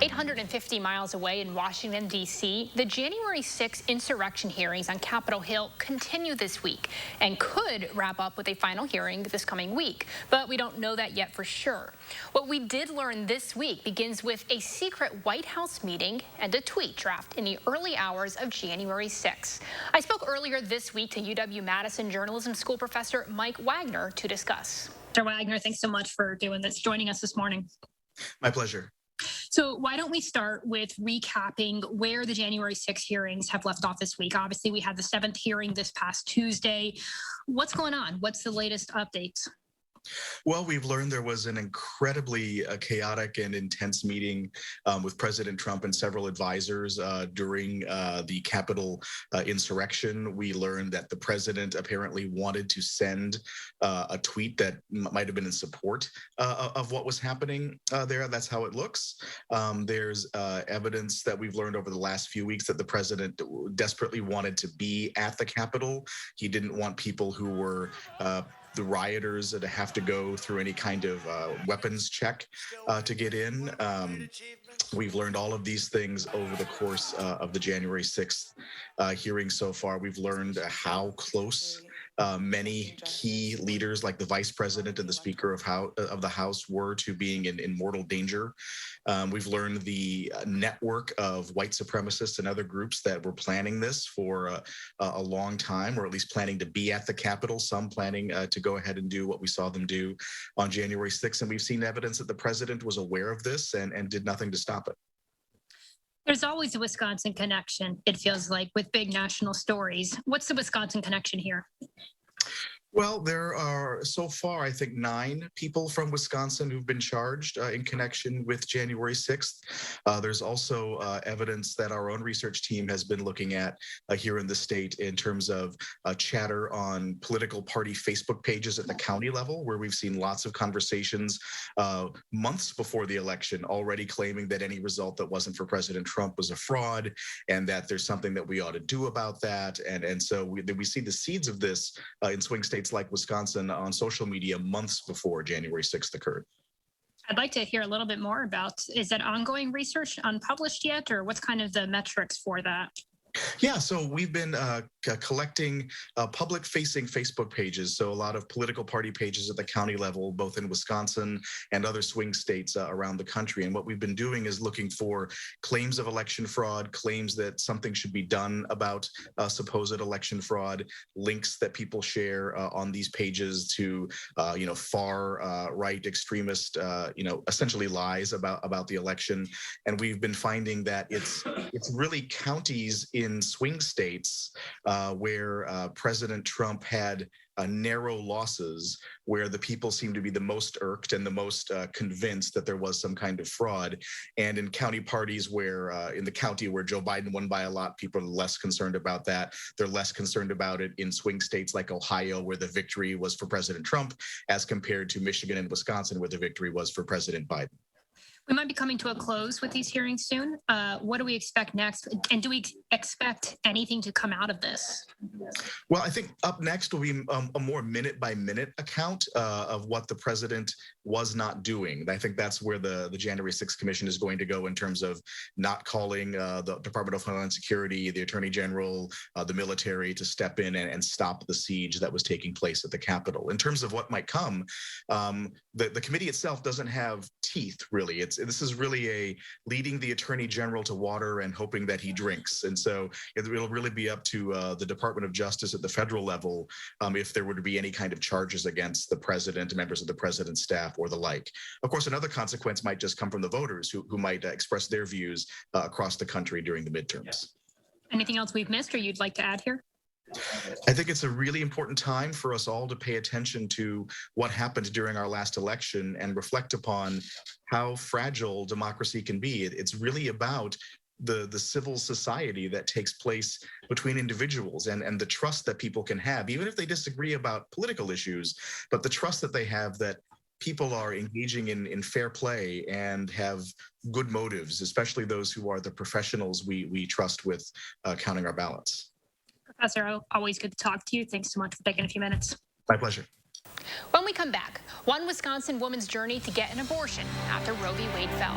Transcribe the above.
850 miles away in Washington, D.C., the January 6 insurrection hearings on Capitol Hill continue this week and could wrap up with a final hearing this coming week. But we don't know that yet for sure. What we did learn this week begins with a secret White House meeting and a tweet draft in the early hours of January 6. I spoke earlier this week to UW-Madison Journalism School Professor Mike Wagner to discuss. Dr. Wagner, thanks so much for joining us this morning. My pleasure. So why don't we start with recapping where the January 6 hearings have left off this week? Obviously, we had the 7th hearing this past Tuesday. What's going on? What's the latest updates? Well, we've learned there was an incredibly chaotic and intense meeting with President Trump and several advisors during the Capitol insurrection. We learned that the president apparently wanted to send a tweet that might have been in support of what was happening there. That's how it looks. There's evidence that we've learned over the last few weeks that the president desperately wanted to be at the Capitol. He didn't want people who were the rioters to have to go through any kind of weapons check to get in. We've learned all of these things over the course of the January 6th hearing so far. We've learned how close many key leaders like the vice president and the speaker of the House were to being in mortal danger. We've learned the network of white supremacists and other groups that were planning this for a long time, or at least planning to be at the Capitol, some planning to go ahead and do what we saw them do on January 6th. And we've seen evidence that the president was aware of this and did nothing to stop it. There's always a Wisconsin connection, it feels like, with big national stories. What's the Wisconsin connection here? Well, there are so far, I think, 9 people from Wisconsin who've been charged in connection with January 6th. There's also evidence that our own research team has been looking at here in the state in terms of chatter on political party Facebook pages at the county level, where we've seen lots of conversations months before the election already claiming that any result that wasn't for President Trump was a fraud and that there's something that we ought to do about that. And so we see the seeds of this in swing states like Wisconsin on social media months before January 6th occurred. I'd like to hear a little bit more about, is that ongoing research unpublished yet, or what's kind of the metrics for that? Yeah, so we've been collecting public-facing Facebook pages, so a lot of political party pages at the county level, both in Wisconsin and other swing states around the country. And what we've been doing is looking for claims of election fraud, claims that something should be done about supposed election fraud, links that people share on these pages to, far right extremist, essentially lies about the election. And we've been finding that it's really counties in swing states where President Trump had narrow losses, where the people seem to be the most irked and the most convinced that there was some kind of fraud. And in county parties where, in the county where Joe Biden won by a lot, people are less concerned about that. They're less concerned about it in swing states like Ohio, where the victory was for President Trump, as compared to Michigan and Wisconsin, where the victory was for President Biden. We might be coming to a close with these hearings soon. What do we expect next? And do we expect anything to come out of this? Well, I think up next will be a more minute-by-minute account of what the president was not doing. I think that's where the January 6th Commission is going to go in terms of not calling the Department of Homeland Security, the Attorney General, the military to step in and stop the siege that was taking place at the Capitol. In terms of what might come, the committee itself doesn't have teeth, really. This is really a leading the Attorney General to water and hoping that he drinks. And so it'll really be up to the Department of Justice at the federal level if there were to be any kind of charges against the president, members of the president's staff, or the like. Of course, another consequence might just come from the voters who might express their views across the country during the midterms. Anything else we've missed or you'd like to add here? I think it's a really important time for us all to pay attention to what happened during our last election and reflect upon how fragile democracy can be. It's really about the civil society that takes place between individuals and the trust that people can have, even if they disagree about political issues, but the trust that they have that people are engaging in fair play and have good motives, especially those who are the professionals we trust with counting our ballots. Professor, always good to talk to you. Thanks so much for taking a few minutes. My pleasure. When we come back, one Wisconsin woman's journey to get an abortion after Roe v. Wade fell.